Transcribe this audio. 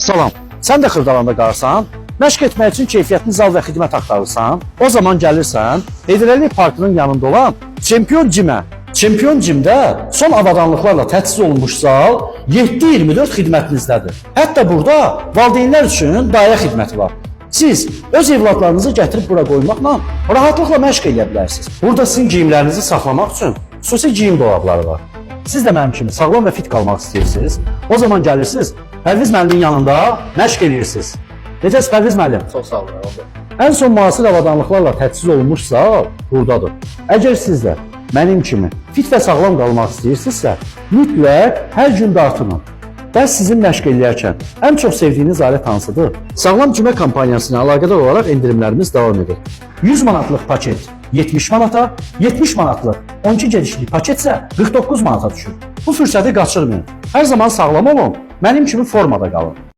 Salam, sən də Xırdalanda qalırsan, məşq etmək üçün keyfiyyətli zal və xidmət axtarırsan, o zaman gəlirsən, Heydər Parkının yanında olan Çempion Cimə. Çempion Cimdə son avadanlıqlarla təchiz olunmuş zal 7/24 xidmətinizdədir. Hətta burada valideynlər üçün dayə xidməti var. Siz öz evladlarınızı gətirib bura qoymaqla rahatlıqla məşq edə bilərsiniz. Burada sizin geyimlərinizi saxlamaq üçün xüsusi geyim dolabları var. Siz də mənim kimi sağlam və fit qalmaq istəyirsiniz. O zaman gəlirsiniz, Pərviz müəllimin yanında məşq edirsiniz. Necəsiz Pərviz müəllim? Çox sağ olun. Ən son müasir avadanlıqlarla təchiz olunmuş zal buradadır. Əgər siz də mənim kimi fit və sağlam qalmaq istəyirsinizsə, mütləq hər gün dartının. Bəs sizin məşq eləyərkən ən çox sevdiyiniz alət hansıdır? Sağlam Cümə kampaniyasına əlaqədar olaraq endirimlərimiz davam edir. 100 manatlıq paket 70 manata, 70 manatlıq 12 gedişli paket isə 49 manata düşür. Bu fürsəti qaçırmayın. Hər zaman sağlam olun, mənim kimi formada qalın.